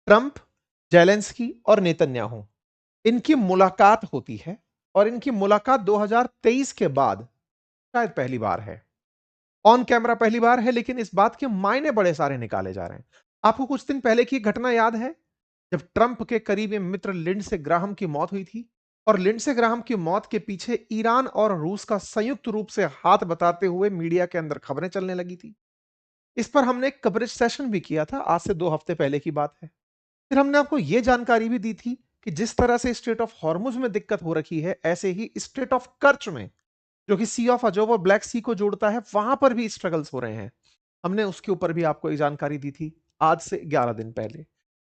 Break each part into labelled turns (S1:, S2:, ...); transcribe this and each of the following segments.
S1: Trump, Zelensky और Netanyahu इनकी मुलाकात होती है और इनकी मुलाकात 2023 के बाद शायद पहली बार है। ऑन कैमरा पहली बार है, लेकिन इस बात के मायने बड़े सारे निकाले जा रहे हैं। आपको कुछ दिन पहले की घटना याद है, जब ट्रंप के करीबी मित्र लिंडसे ग्राहम की मौत हुई थी और लिंडसे ग्राहम की मौत के पीछे ईरान और रूस का संयुक्त रूप से हाथ बताते हुए मीडिया के अंदर खबरें चलने लगी थी। इस पर हमने एक कवरेज सेशन भी किया था, आज से 2 हफ्ते पहले की बात है। फिर हमने आपको यह जानकारी भी दी थी कि जिस तरह से स्ट्रेट ऑफ हॉर्मुज में दिक्कत हो रखी है, ऐसे ही स्ट्रेट ऑफ कर्च में, जो कि सी ऑफ अजोब और ब्लैक सी को जोड़ता है, वहां पर भी स्ट्रगल्स हो रहे हैं। हमने उसके ऊपर भी आपको एक जानकारी दी थी आज से 11 दिन पहले।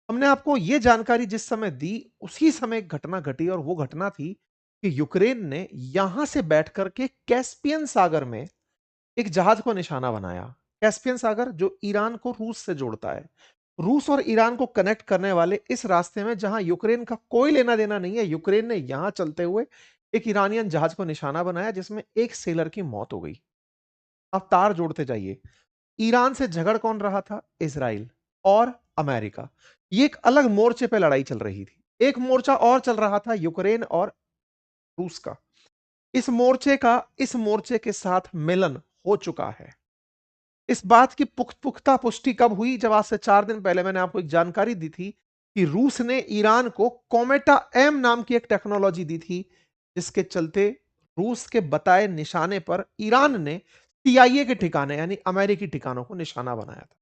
S1: हमने आपको यह जानकारी जिस समय दी, उसी समय एक घटना घटी और वो घटना थी कि यूक्रेन ने यहां से बैठ करके कैस्पियन सागर में एक जहाज को निशाना बनाया। कैस्पियन सागर जो ईरान को रूस से जोड़ता है, रूस और ईरान को कनेक्ट करने वाले इस रास्ते में जहां यूक्रेन का कोई लेना देना नहीं है, यूक्रेन ने यहां चलते हुए एक ईरानियन जहाज को निशाना बनाया जिसमें एक सेलर की मौत हो गई। अब तार जोड़ते जाइए। ईरान से झगड़ कौन रहा था? इजराइल और अमेरिका। ये एक अलग मोर्चे पे लड़ाई चल रही थी। एक मोर्चा और चल रहा था यूक्रेन और रूस का। इस मोर्चे के साथ मिलन हो चुका है। इस बात की पुख्ता पुष्टि कब हुई? जब आज से 4 दिन पहले मैंने आपको एक जानकारी दी थी कि रूस ने ईरान को कोमेटा एम नाम की एक टेक्नोलॉजी दी थी, जिसके चलते रूस के बताए निशाने पर ईरान ने सीआईए के ठिकाने यानी अमेरिकी ठिकानों को निशाना बनाया था।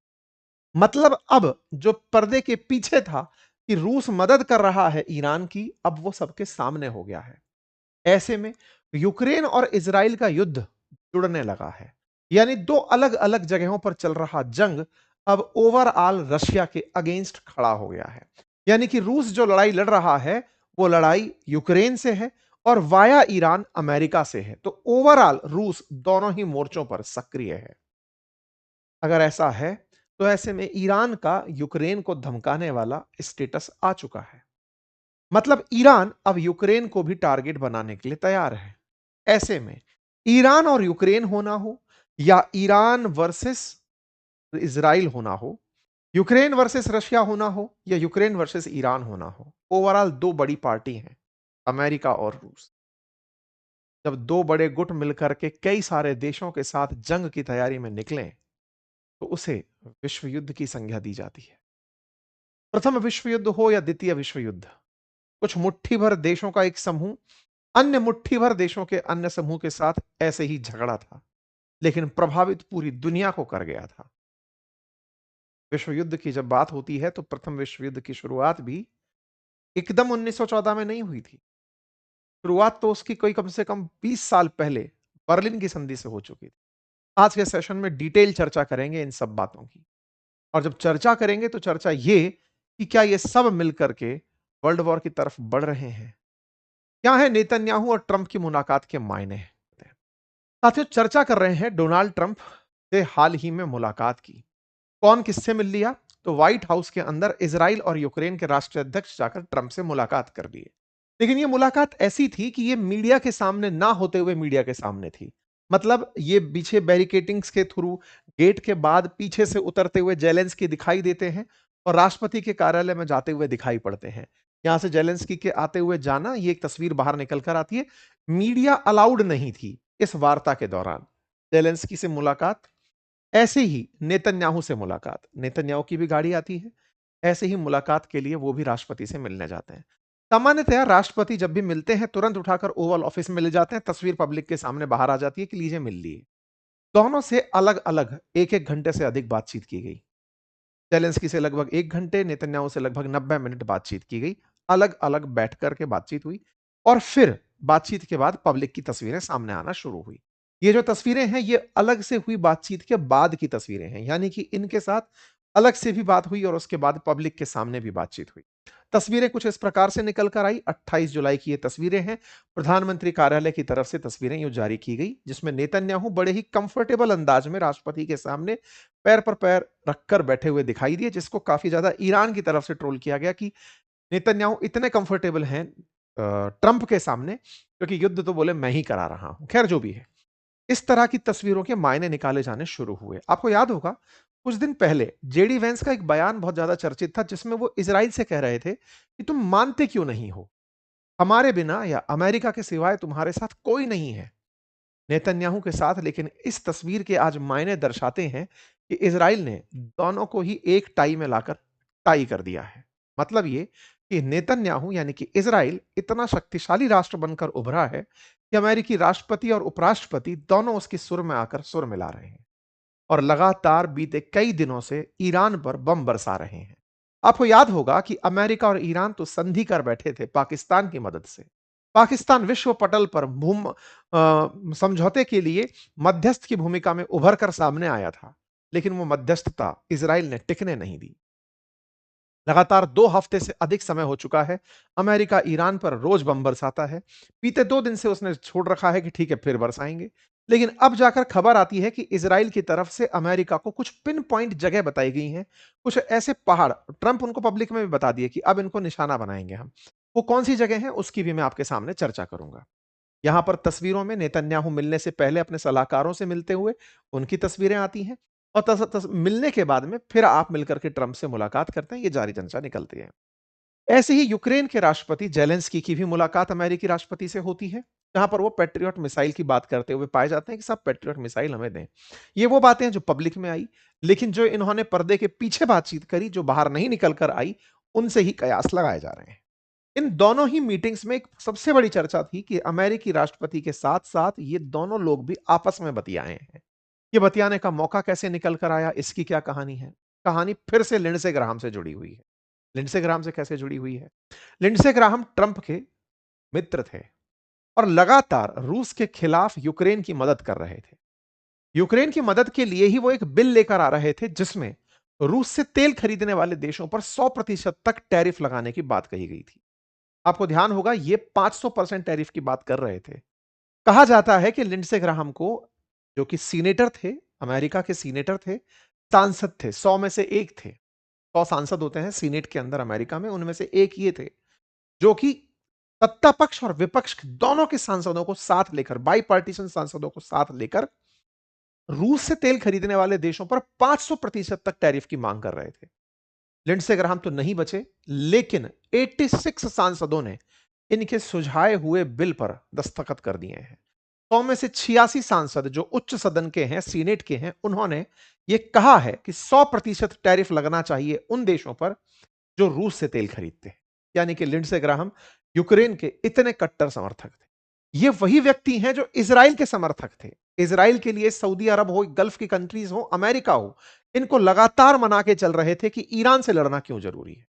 S1: मतलब अब जो पर्दे के पीछे था कि रूस मदद कर रहा है ईरान की, अब वो सबके सामने हो गया है। ऐसे में यूक्रेन और इजराइल का युद्ध जुड़ने लगा है, यानी दो अलग अलग जगहों पर चल रहा जंग अब ओवरऑल रशिया के अगेंस्ट खड़ा हो गया है। यानी कि रूस जो लड़ाई लड़ रहा है, वो लड़ाई यूक्रेन से है और वाया ईरान अमेरिका से है। तो ओवरऑल रूस दोनों ही मोर्चों पर सक्रिय है। अगर ऐसा है, तो ऐसे में ईरान का यूक्रेन को धमकाने वाला स्टेटस आ चुका है। मतलब ईरान अब यूक्रेन को भी टारगेट बनाने के लिए तैयार है। ऐसे में ईरान और यूक्रेन होना हो या ईरान वर्सेस इजराइल होना हो, यूक्रेन वर्सेस रशिया होना हो या यूक्रेन वर्सेस ईरान होना हो, ओवरऑल दो बड़ी पार्टी हैं, अमेरिका और रूस। जब दो बड़े गुट मिलकर के कई सारे देशों के साथ जंग की तैयारी में निकलें, तो उसे विश्व युद्ध की संज्ञा दी जाती है। प्रथम विश्व युद्ध हो या द्वितीय विश्व युद्ध, कुछ मुट्ठी भर देशों का एक समूह अन्य मुट्ठी भर देशों के अन्य समूह के साथ ऐसे ही झगड़ा था, लेकिन प्रभावित पूरी दुनिया को कर गया था। विश्व युद्ध की जब बात होती है, तो प्रथम विश्व युद्ध की शुरुआत भी एकदम 1914 में नहीं हुई थी। शुरुआत तो उसकी कोई कम से कम 20 साल पहले बर्लिन की संधि से हो चुकी थी। आज के सेशन में डिटेल चर्चा करेंगे इन सब बातों की। और जब चर्चा करेंगे, तो चर्चा ये कि क्या ये सब मिलकर के वर्ल्ड वॉर की तरफ बढ़ रहे हैं? क्या है नेतन्याहू और ट्रंप की मुलाकात के मायने? साथियों, चर्चा कर रहे हैं डोनाल्ड ट्रंप से हाल ही में मुलाकात की। कौन किससे मिल लिया? तो व्हाइट हाउस के अंदर इजराइल और यूक्रेन के राष्ट्रीय अध्यक्ष जाकर ट्रंप से मुलाकात कर लिए। लेकिन यह मुलाकात ऐसी थी कि यह मीडिया के सामने ना होते हुए मीडिया के सामने थी। मतलब ये पीछे बैरिकेटिंग्स के थ्रू गेट के बाद पीछे से उतरते हुए जेलेंस्की दिखाई देते हैं और राष्ट्रपति के कार्यालय में जाते हुए दिखाई पड़ते हैं। यहां से जेलेंस्की के आते हुए जाना, ये एक तस्वीर बाहर निकल कर आती है। मीडिया अलाउड नहीं थी इस वार्ता के दौरान। जेलेंस्की से मुलाकात, ऐसे ही नेतन्याहू से मुलाकात। नेतन्याहू की भी गाड़ी आती है, ऐसे ही मुलाकात के लिए वो भी राष्ट्रपति से मिलने जाते हैं। सामान्यतया राष्ट्रपति जब भी मिलते हैं, तुरंत उठाकर ओवल ऑफिस में ले जाते हैं, तस्वीर पब्लिक के सामने बाहर आ जाती है कि लीजिए मिल लिए। दोनों से अलग अलग एक एक घंटे से अधिक बातचीत की गई। जेलेंस्की से लगभग 1 घंटे, नेतन्याहू से लगभग 90 मिनट बातचीत की गई। अलग अलग बैठ करके बातचीत हुई और फिर बातचीत के बाद पब्लिक की तस्वीरें सामने आना शुरू हुई। ये जो तस्वीरें हैं, ये अलग से हुई बातचीत के बाद की तस्वीरें हैं, यानी कि इनके साथ अलग से भी बात हुई और उसके बाद पब्लिक के सामने भी बातचीत हुई। तस्वीरें कुछ इस प्रकार से निकल कर आई। 28 जुलाई की ये तस्वीरें हैं। प्रधानमंत्री कार्यालय की तरफ से तस्वीरें यूं जारी की गई, जिसमें नेतन्याहू बड़े ही कंफर्टेबल अंदाज में राष्ट्रपति के सामने पैर पर पैर रखकर बैठे हुए दिखाई दिए, जिसको काफी ज्यादा ईरान की तरफ से ट्रोल किया गया कि नेतन्याहू इतने कंफर्टेबल हैं ट्रंप के सामने, क्योंकि युद्ध तो बोले मैं ही करा रहा हूं। खैर, जो भी है, इस तरह की तस्वीरों के मायने निकाले जाने शुरू हुए। आपको याद होगा कुछ दिन पहले जेडी वेंस का एक बयान बहुत ज्यादा चर्चित था, जिसमें वो इजराइल से कह रहे थे कि तुम मानते क्यों नहीं हो, हमारे बिना या अमेरिका के सिवाय तुम्हारे साथ कोई नहीं है नेतन्याहू के साथ। लेकिन इस तस्वीर के आज मायने दर्शाते हैं कि इजराइल ने दोनों को ही एक टाई में लाकर टाई कर दिया है। मतलब ये कि नेतन्याहू यानी कि इजराइल इतना शक्तिशाली राष्ट्र बनकर उभरा है कि अमेरिकी राष्ट्रपति और उपराष्ट्रपति दोनों उसकी सुर में आकर सुर मिला रहे हैं और लगातार बीते कई दिनों से ईरान पर बम बरसा रहे हैं। आपको याद होगा कि अमेरिका और ईरान तो संधि कर बैठे थे पाकिस्तान की मदद से। पाकिस्तान विश्व पटल पर समझौते के लिए मध्यस्थ की भूमिका में उभर कर सामने आया था, लेकिन वो मध्यस्थता इजराइल ने टिकने नहीं दी। लगातार 2 हफ्ते से अधिक समय हो चुका है अमेरिका ईरान पर रोज बम बरसाता है। बीते 2 दिन से उसने छोड़ रखा है कि ठीक है फिर बरसाएंगे, लेकिन अब जाकर खबर आती है कि इजराइल की तरफ से अमेरिका को कुछ पिन पॉइंट जगह बताई गई हैं, कुछ ऐसे पहाड़। ट्रंप उनको पब्लिक में भी बता दिए कि अब इनको निशाना बनाएंगे हम। वो कौन सी जगह है उसकी भी मैं आपके सामने चर्चा करूंगा। यहां पर तस्वीरों में नेतन्याहू मिलने से पहले अपने सलाहकारों से मिलते हुए उनकी तस्वीरें आती हैं, और मिलने के बाद में फिर आप मिलकर के ट्रंप से मुलाकात करते हैं, ये जारी चर्चा निकलती है। ऐसे ही यूक्रेन के राष्ट्रपति जेलेंस्की की भी मुलाकात अमेरिकी राष्ट्रपति से होती है, जहां पर वो पैट्रियट मिसाइल की बात करते हुए पाए जाते हैं कि सब पैट्रियट मिसाइल हमें दें। ये वो बातें हैं जो पब्लिक में आई, लेकिन जो इन्होंने पर्दे के पीछे बातचीत करी, जो बाहर नहीं निकल कर आई, उनसे ही कयास लगाए जा रहे हैं। इन दोनों ही मीटिंग्स में एक सबसे बड़ी चर्चा थी कि अमेरिकी राष्ट्रपति के साथ-साथ ये दोनों लोग भी आपस में बतियाए हैं। ये बतियाने का मौका कैसे निकल कर आया, इसकी क्या कहानी है? कहानी फिर से लिंडसे ग्राहम से जुड़ी हुई है। लिंडसे ग्राहम से कैसे जुड़ी हुई है? लिंडसे ग्राहम ट्रंप के मित्र थे और लगातार रूस के खिलाफ यूक्रेन की मदद कर रहे थे। यूक्रेन की मदद के लिए ही वो एक बिल लेकर आ रहे थे, जिसमें रूस से तेल खरीदने वाले देशों पर 100% तक टैरिफ लगाने की बात कही गई थी। आपको ध्यान होगा ये 500% टैरिफ की बात कर रहे थे। कहा जाता है कि लिंडसे ग्राहम को, जो कि सीनेटर थे, अमेरिका के सीनेटर थे, सांसद थे, 100 में से एक थे। 100 सांसद होते हैं सीनेट के अंदर अमेरिका में, उनमें से एक ये थे जो कि सत्ता पक्ष और विपक्ष दोनों के सांसदों को साथ लेकर, बाई पार्टीशन सांसदों को साथ लेकर रूस से तेल खरीदने वाले देशों पर 500% तक टैरिफ की मांग कर रहे थे। लिंडसे ग्राहम तो नहीं बचे, लेकिन 86 सांसदों ने इनके सुझाए हुए बिल पर दस्तखत कर दिए हैं। 100 में से 86 सांसद जो उच्च सदन के हैं, सीनेट के हैं, उन्होंने ये कहा है कि 100% टैरिफ लगना चाहिए उन देशों पर जो रूस से तेल खरीदते हैं। यानी कि लिंडसे ग्राहम यूक्रेन के इतने कट्टर समर्थक थे। ये वही व्यक्ति हैं जो इजराइल के समर्थक थे। इजराइल के लिए सऊदी अरब हो, गल्फ की कंट्रीज हो, अमेरिका हो, इनको लगातार मना के चल रहे थे कि ईरान से लड़ना क्यों जरूरी है।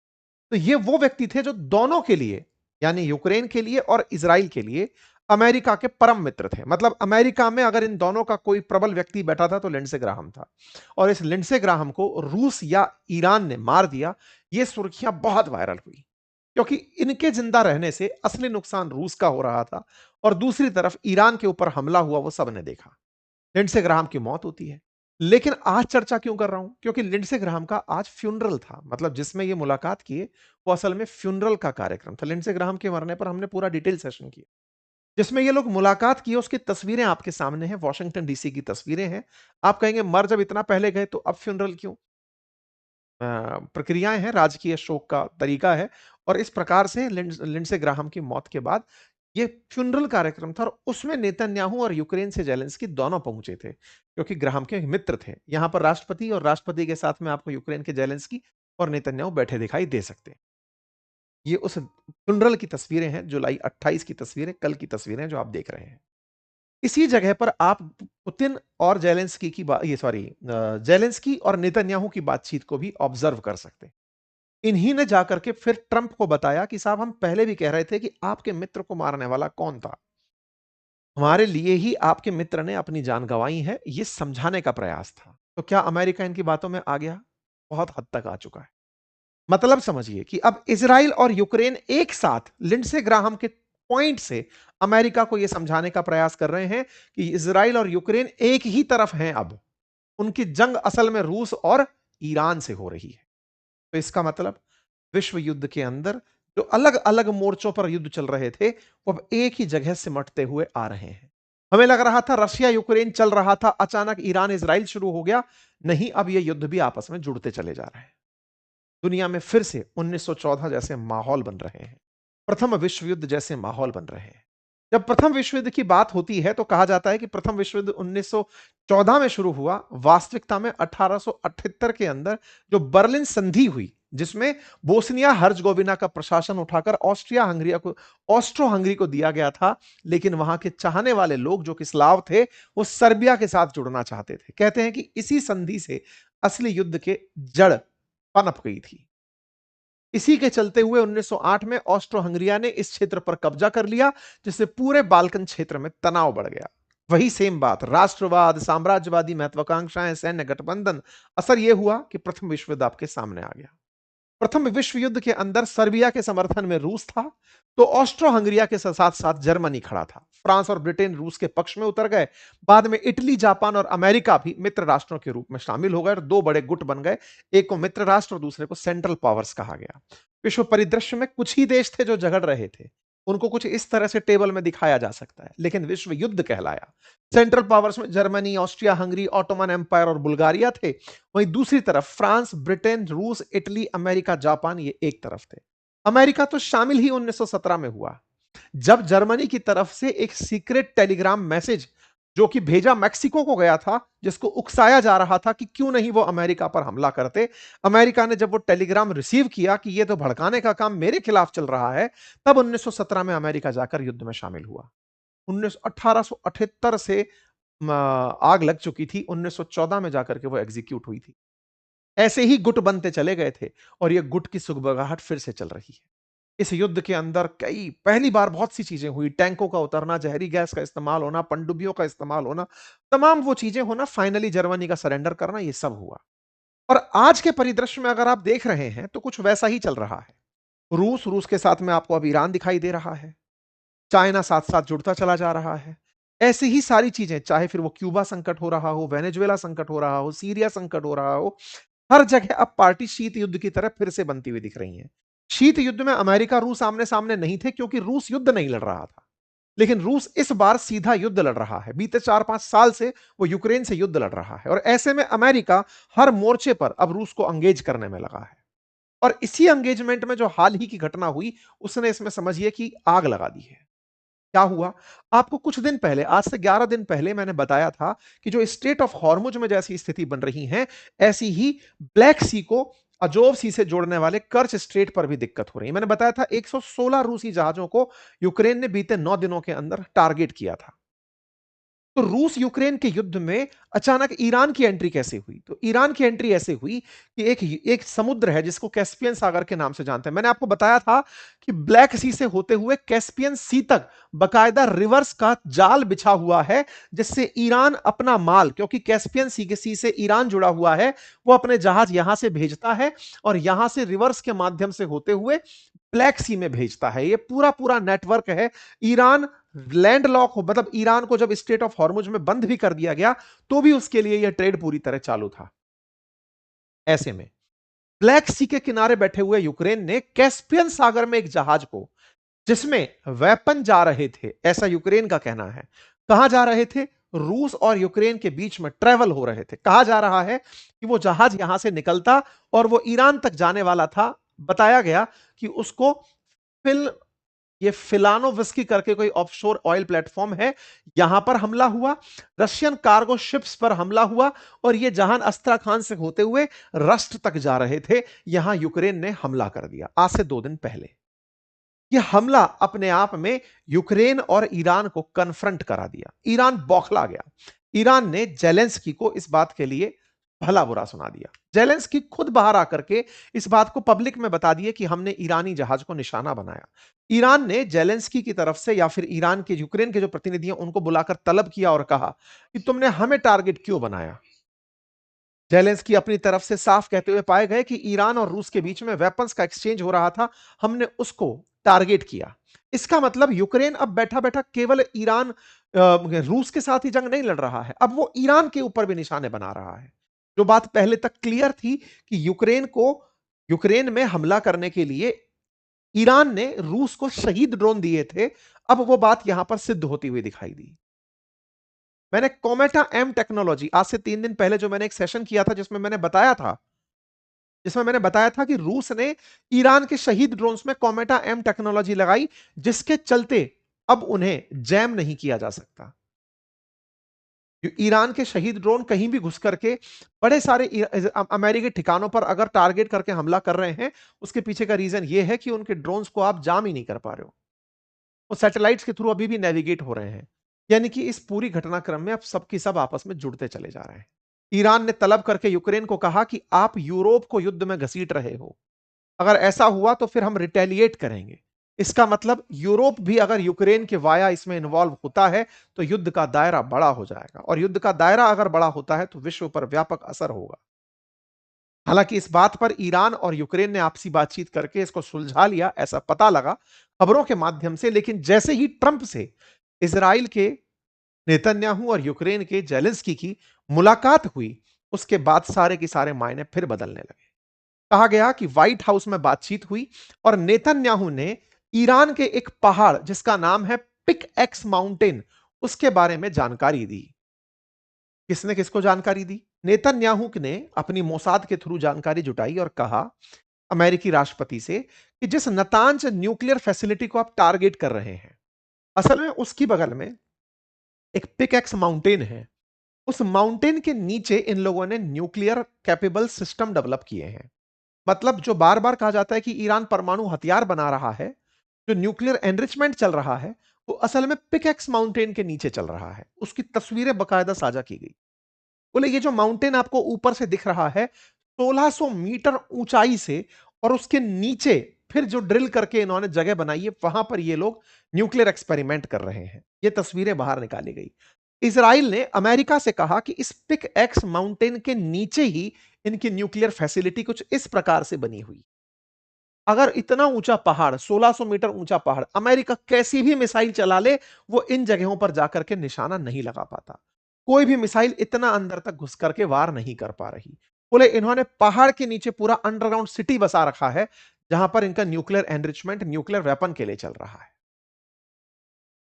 S1: तो ये वो व्यक्ति थे जो दोनों के लिए, यानी यूक्रेन के लिए और इजराइल के लिए, अमेरिका के परम मित्र थे। मतलब अमेरिका में अगर इन दोनों का कोई प्रबल व्यक्ति बैठा था तो लिंडसे ग्राहम था। और इस लिंडसे ग्राहम को रूस या ईरान ने मार दिया, ये सुर्खियां बहुत वायरल हुई, क्योंकि इनके जिंदा रहने से असली नुकसान रूस का हो रहा था और दूसरी तरफ ईरान के ऊपर हमला हुआ वो सबने देखा। लिंडसे ग्राहम की मौत होती है। लेकिन आज चर्चा क्यों कर रहा हूं? क्योंकि लिंडसे ग्राहम का आज फ्यूनरल था। मतलब जिसमें ये मुलाकात किए, वो असल में फ्यूनरल का कार्यक्रम था। लिंडसे ग्राहम के मरने पर हमने पूरा डिटेल सेशन किया, जिसमें ये लोग मुलाकात किए। उसकी तस्वीरें आपके सामने हैं, वॉशिंगटन डीसी की तस्वीरें हैं। आप कहेंगे मर जब इतना पहले गए तो अब फ्यूनरल क्यों? प्रक्रियाएं हैं, राजकीय शोक का तरीका है, और इस प्रकार से लिंडसे ग्राहम की मौत के बाद ये फ्यूनरल कार्यक्रम था, और उसमें नेतन्याहू और यूक्रेन से जेलेंस्की दोनों पहुंचे थे, क्योंकि ग्राहम के मित्र थे। यहां पर राष्ट्रपति और राष्ट्रपति के साथ में आपको यूक्रेन के जेलेंस्की और नेतन्याहू बैठे दिखाई दे सकते हैं। ये उस फ्यूनरल की तस्वीरें हैं, जुलाई 28 की तस्वीरें, कल की तस्वीरें जो आप देख रहे हैं। इसी जगह पर आप पुतिन और जेलेंस्की की जेलेंस्की और नेतन्याहू की बातचीत को भी ऑब्जर्व कर सकते हैं। इन्हीं ने जाकर के फिर ट्रंप को बताया कि साहब हम पहले भी कह रहे थे कि आपके मित्र को मारने वाला कौन था। हमारे लिए ही आपके मित्र ने अपनी जान गंवाई है, ये समझाने का प्रयास था। तो क्या अमेरिका इनकी बातों में आ गया? बहुत हद तक आ चुका है। मतलब समझिए कि अब इजराइल और यूक्रेन एक साथ लिंडसे ग्राहम के पॉइंट से अमेरिका को यह समझाने का प्रयास कर रहे हैं कि इजराइल और यूक्रेन एक ही तरफ हैं। अब उनकी जंग असल में रूस और ईरान से हो रही है। तो इसका मतलब विश्व युद्ध के अंदर जो अलग अलग मोर्चों पर युद्ध चल रहे थे, वो अब एक ही जगह सिमटते हुए आ रहे हैं। हमें लग रहा था रशिया यूक्रेन चल रहा था, अचानक ईरान इजराइल शुरू हो गया। नहीं, अब ये युद्ध भी आपस में जुड़ते चले जा रहे हैं। दुनिया में फिर से 1914 जैसे माहौल बन रहे हैं, प्रथम विश्व युद्ध जैसे माहौल बन रहे हैं। जब प्रथम विश्व युद्ध की बात होती है तो कहा जाता है कि प्रथम विश्व युद्ध 1914 में शुरू हुआ। वास्तविकता में 1878 के अंदर जो बर्लिन संधि हुई, जिसमें बोस्निया हर्जगोविना का प्रशासन उठाकर ऑस्ट्रो हंगरी को दिया गया था, लेकिन वहां के चाहने वाले लोग जो कि स्लाव थे, वो सर्बिया के साथ जुड़ना चाहते थे। कहते हैं कि इसी संधि से असली युद्ध के जड़ पनप गई थी। इसी के चलते हुए 1908 में ऑस्ट्रो हंगरिया ने इस क्षेत्र पर कब्जा कर लिया, जिससे पूरे बाल्कन क्षेत्र में तनाव बढ़ गया। वही सेम बात, राष्ट्रवाद, साम्राज्यवादी महत्वाकांक्षाएं, सैन्य गठबंधन, असर यह हुआ कि प्रथम विश्व युद्ध आपके सामने आ गया। प्रथम विश्व युद्ध के अंदर सर्बिया के समर्थन में रूस था, तो ऑस्ट्रो हंगरिया के साथ साथ जर्मनी खड़ा था। फ्रांस और ब्रिटेन रूस के पक्ष में उतर गए। बाद में इटली, जापान और अमेरिका भी मित्र राष्ट्रों के रूप में शामिल हो गए और दो बड़े गुट बन गए। एक को मित्र राष्ट्र और दूसरे को सेंट्रल पावर्स कहा गया। विश्व परिदृश्य में कुछ ही देश थे जो झगड़ रहे थे। उनको कुछ इस तरह से टेबल में दिखाया जा सकता है, लेकिन विश्व युद्ध कहलाया। सेंट्रल पावर्स में Germany, Austria Hungary, Ottoman empire और बुल्गारिया थे। वहीं दूसरी तरफ फ्रांस, ब्रिटेन, रूस, इटली, अमेरिका, जापान, ये एक तरफ थे। अमेरिका तो शामिल ही 1917 में हुआ, जब जर्मनी की तरफ से एक सीक्रेट टेलीग्राम मैसेज जो कि भेजा मैक्सिको को गया था, जिसको उकसाया जा रहा था कि क्यों नहीं वो अमेरिका पर हमला करते। अमेरिका ने जब वो टेलीग्राम रिसीव किया कि ये तो भड़काने का काम मेरे खिलाफ चल रहा है, तब 1917 में अमेरिका जाकर युद्ध में शामिल हुआ। 1878 से आग लग चुकी थी, 1914 में जाकर के वो एग्जीक्यूट हुई थी। ऐसे ही गुट बनते चले गए थे और ये गुट की सुगबगाहट फिर से चल रही है। इस युद्ध के अंदर कई पहली बार बहुत सी चीजें हुई, टैंकों का उतरना, जहरी गैस का इस्तेमाल होना, पनडुब्बियों का इस्तेमाल होना, तमाम वो चीजें होना, फाइनली जर्मनी का सरेंडर करना, ये सब हुआ। और आज के परिदृश्य में अगर आप देख रहे हैं तो कुछ वैसा ही चल रहा है। रूस के साथ में आपको अब ईरान दिखाई दे रहा है। चाइना साथ साथ जुड़ता चला जा रहा है। ऐसी ही सारी चीजें, चाहे फिर वो क्यूबा संकट हो रहा हो, वेनेजुएला संकट हो रहा हो, सीरिया संकट हो रहा हो, हर जगह अब पार्टी शीत युद्ध की तरह फिर से बनती हुई दिख रही है। शीत युद्ध में अमेरिका रूस आमने सामने नहीं थे, क्योंकि रूस युद्ध नहीं लड़ रहा था। लेकिन रूस इस बार सीधा युद्ध लड़ रहा है। बीते 4-5 साल से वो यूक्रेन से युद्ध लड़ रहा है और ऐसे में अमेरिका हर मोर्चे पर अब रूस को अंगेज करने में लगा है। और इसी एंगेजमेंट में जो हाल ही की घटना हुई, उसने इसमें समझिए कि आग लगा दी है। क्या हुआ? आपको कुछ दिन पहले, आज से 11 दिन पहले मैंने बताया था कि जो स्ट्रेट ऑफ हॉर्मुज में जैसी स्थिति बन रही है, ऐसी ही ब्लैक सी को अजोव सी से जोड़ने वाले कर्च स्ट्रेट पर भी दिक्कत हो रही है। मैंने बताया था 116 रूसी जहाजों को यूक्रेन ने बीते 9 दिनों के अंदर टारगेट किया था। तो रूस यूक्रेन के युद्ध में अचानक ईरान की एंट्री कैसे हुई? तो ईरान की एंट्री ऐसे हुई कि एक एक समुद्र है जिसको कैस्पियन सागर के नाम से जानते हैं। मैंने आपको बताया था कि ब्लैक सी से होते हुए कैस्पियन सी तक बकायदा रिवर्स का जाल बिछा हुआ है, जिससे ईरान अपना माल, क्योंकि कैस्पियन सी के सी से ईरान जुड़ा हुआ है, वो अपने जहाज यहां से भेजता है और यहां से रिवर्स के माध्यम से होते हुए ब्लैक सी में भेजता है। ये पूरा पूरा नेटवर्क है। ईरान लैंड लॉक हो, मतलब ईरान को जब स्टेट ऑफ हॉर्मुज में बंद भी कर दिया गया, तो भी उसके लिए यह ट्रेड पूरी तरह चालू था। ऐसे में ब्लैक सी के किनारे बैठे हुए यूक्रेन ने कैस्पियन सागर में एक जहाज को, जिसमें वेपन जा रहे थे, ऐसा यूक्रेन का कहना है। कहां जा रहे थे? रूस और यूक्रेन के बीच में ट्रेवल हो रहे थे। कहा जा रहा है कि वो जहाज यहां से निकलता और वो ईरान तक जाने वाला था। बताया गया कि उसको फिल ये फिलानोविस्की करके कोई ऑफशोर ऑयल प्लेटफॉर्म है, यहां पर हमला हुआ। रशियन कार्गो शिप्स पर हमला हुआ और ये जहान अस्त्राखान से होते हुए रस्ट तक जा रहे थे। यहां यूक्रेन ने हमला कर दिया आज से 2 दिन पहले। यह हमला अपने आप में यूक्रेन और ईरान को कन्फ्रंट करा दिया। ईरान बौखला गया। ईरान ने जेलेंस्की को इस बात के लिए भला बुरा सुना दिया। जेलेंस्की खुद बाहर आकर के इस बात को पब्लिक में बता दिए कि हमने ईरानी जहाज को निशाना बनाया। ईरान ने जेलेंस्की की तरफ से या फिर ईरान के यूक्रेन के जो प्रतिनिधि हैं उनको बुलाकर तलब किया और कहा कि तुमने हमें टारगेट क्यों बनाया। जेलेंस्की अपनी तरफ से साफ कहते हुए पाए गए कि ईरान और रूस के बीच में वेपन्स का एक्सचेंज हो रहा था, हमने उसको टारगेट किया। इसका मतलब यूक्रेन अब बैठा बैठा केवल ईरान रूस के साथ ही जंग नहीं लड़ रहा है, अब वो ईरान के ऊपर भी निशाने बना रहा है। जो बात पहले तक क्लियर थी कि यूक्रेन में हमला करने के लिए ईरान ने रूस को शहीद ड्रोन दिए थे, अब वो बात यहां पर सिद्ध होती हुई दिखाई दी। मैंने कोमेटा एम टेक्नोलॉजी आज से 3 दिन पहले जो मैंने एक सेशन किया था जिसमें मैंने बताया था कि रूस ने ईरान के शहीद ड्रोन्स में कोमेटा एम टेक्नोलॉजी लगाई, जिसके चलते अब उन्हें जैम नहीं किया जा सकता। ईरान के शहीद ड्रोन कहीं भी घुस करके बड़े सारे अमेरिकी ठिकानों पर अगर टारगेट करके हमला कर रहे हैं, उसके पीछे का रीजन यह है कि उनके ड्रोन्स को आप जाम ही नहीं कर पा रहे हो। वो सैटेलाइट्स के थ्रू अभी भी नेविगेट हो रहे हैं। यानी कि इस पूरी घटनाक्रम में अब सबकी सब आपस में जुड़ते चले जा रहे हैं। ईरान ने तलब करके यूक्रेन को कहा कि आप यूरोप को युद्ध में घसीट रहे हो, अगर ऐसा हुआ तो फिर हम रिटेलिएट करेंगे। इसका मतलब यूरोप भी अगर यूक्रेन के वाया इसमें इन्वॉल्व होता है तो युद्ध का दायरा बड़ा हो जाएगा, और युद्ध का दायरा अगर बड़ा होता है तो विश्व पर व्यापक असर होगा। हालांकि इस बात पर ईरान और यूक्रेन ने आपसी बातचीत करके इसको सुलझा लिया, ऐसा पता लगा खबरों के माध्यम से। लेकिन जैसे ही ट्रंप से इजराइल के नेतन्याहू और यूक्रेन के जेलेंस्की की मुलाकात हुई, उसके बाद सारे के सारे मायने फिर बदलने लगे। कहा गया कि व्हाइट हाउस में बातचीत हुई और नेतन्याहू ने ईरान के एक पहाड़ जिसका नाम है पिक एक्स माउंटेन, उसके बारे में जानकारी दी। किसने किसको जानकारी दी? नेतन्याहू ने अपनी मोसाद के थ्रू जानकारी जुटाई और कहा अमेरिकी राष्ट्रपति से कि जिस नतांज न्यूक्लियर फैसिलिटी को आप टारगेट कर रहे हैं, असल में उसकी बगल में एक पिक एक्स माउंटेन है। उस माउंटेन के नीचे इन लोगों ने न्यूक्लियर कैपेबल सिस्टम डेवलप किए हैं। मतलब जो बार बार कहा जाता है कि ईरान परमाणु हथियार बना रहा है, जो न्यूक्लियर एनरिचमेंट चल रहा है, वो असल में पिकेक्स माउंटेन के नीचे चल रहा है। उसकी तस्वीरें बकायदा साझा की गई। बोले ये जो माउंटेन आपको ऊपर से दिख रहा है 1600 मीटर ऊंचाई से, और उसके नीचे फिर जो ड्रिल करके इन्होंने जगह बनाई है, वहां पर ये लोग न्यूक्लियर एक्सपेरिमेंट कर रहे हैं। ये तस्वीरें बाहर निकाली गई। इसराइल ने अमेरिका से कहा कि इस पिक एक्स माउंटेन के नीचे ही इनकी न्यूक्लियर फैसिलिटी कुछ इस प्रकार से बनी हुई। अगर इतना ऊंचा पहाड़ 1600 मीटर ऊंचा पहाड़, अमेरिका कैसी भी मिसाइल चला ले, वो इन जगहों पर जाकर के निशाना नहीं लगा पाता। कोई भी मिसाइल इतना अंदर तक घुस करके वार नहीं कर पा रही। बोले इन्होंने पहाड़ के नीचे पूरा अंडरग्राउंड सिटी बसा रखा है, जहां पर इनका न्यूक्लियर एनरिचमेंट न्यूक्लियर वेपन के लिए चल रहा है।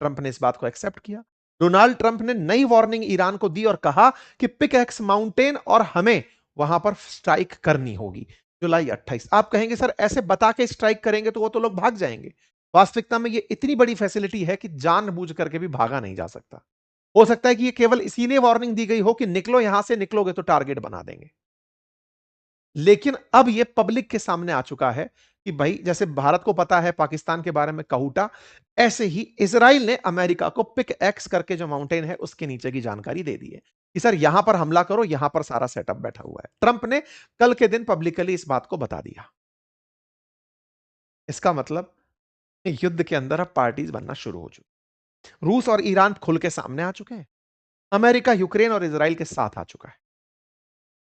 S1: ट्रंप ने इस बात को एक्सेप्ट किया। डोनाल्ड ट्रंप ने नई वार्निंग ईरान को दी और कहा कि पिक एक्स माउंटेन और हमें वहां पर स्ट्राइक करनी होगी। जुलाई 28। आप कहेंगे सर ऐसे बता के स्ट्राइक करेंगे तो वो तो लोग भाग जाएंगे। वास्तविकता में ये इतनी बड़ी फैसिलिटी है कि जानबूझ करके भी भागा नहीं जा सकता। हो सकता है कि ये केवल इसीलिए वार्निंग दी गई हो कि निकलो यहां से, निकलोगे तो टारगेट बना देंगे। लेकिन अब यह पब्लिक के सामने आ चुका है कि भाई जैसे भारत को पता है पाकिस्तान के बारे में कहूटा, ऐसे ही इजराइल ने अमेरिका को पिक एक्स करके जो माउंटेन है उसके नीचे की जानकारी दे दी है कि सर यहां पर हमला करो, यहां पर सारा सेटअप बैठा हुआ है। ट्रंप ने कल के दिन पब्लिकली इस बात को बता दिया। इसका मतलब युद्ध के अंदर अब पार्टीज बनना शुरू हो चुकी। रूस और ईरान खुल के सामने आ चुके हैं। अमेरिका यूक्रेन और इसराइल के साथ आ चुका है,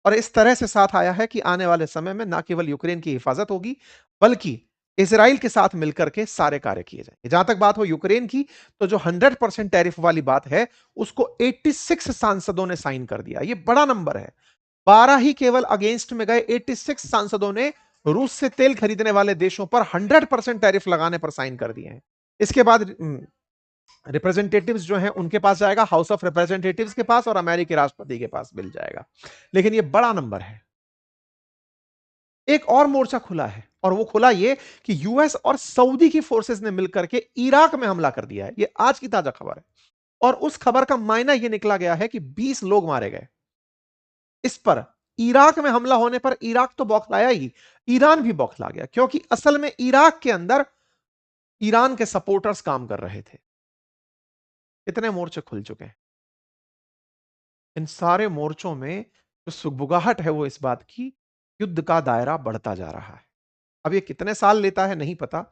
S1: और इस तरह से साथ आया है कि आने वाले समय में ना केवल यूक्रेन की हिफाजत होगी, बल्कि इसराइल के साथ मिलकर के सारे कार्य किए जाएंगे। जहां तक बात हो यूक्रेन की, तो जो 100% टैरिफ वाली बात है, उसको 86 सांसदों ने साइन कर दिया। ये बड़ा नंबर है। 12 ही केवल अगेंस्ट में गए, 86 सांसदों ने रूस से तेल खरीदने वाले देशों पर 100% टैरिफ लगाने पर साइन कर दिए हैं। इसके बाद रिप्रेजेंटेटिव्स जो हैं उनके पास जाएगा, हाउस ऑफ रिप्रेजेंटेटिव्स के पास, और अमेरिकी राष्ट्रपति के पास मिल जाएगा। लेकिन यह बड़ा नंबर है। एक और मोर्चा खुला है, और वो खुला ये कि यूएस और सऊदी की फोर्सेस ने मिलकर के इराक में हमला कर दिया है। ये आज की ताजा खबर है, और उस खबर का मायना यह निकला गया है कि 20 लोग मारे गए। इस पर इराक में हमला होने पर इराक तो बौखलाया ही, ईरान भी बौखला गया, क्योंकि असल में इराक के अंदर ईरान के सपोर्टर्स काम कर रहे थे। इतने मोर्चे खुल चुके हैं। इन सारे मोर्चों में जो सुगबुगाहट है वो इस बात की, युद्ध का दायरा बढ़ता जा रहा है। अब ये कितने साल लेता है नहीं पता,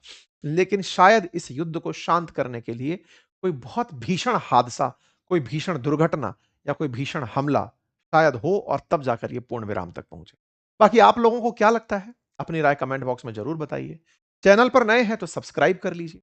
S1: लेकिन शायद इस युद्ध को शांत करने के लिए कोई बहुत भीषण हादसा, कोई भीषण दुर्घटना या कोई भीषण हमला शायद हो, और तब जाकर ये पूर्ण विराम तक पहुंचे। बाकी आप लोगों को क्या लगता है? अपनी राय कमेंट बॉक्स में जरूर बताइए। चैनल पर नए हैं तो सब्सक्राइब कर लीजिए।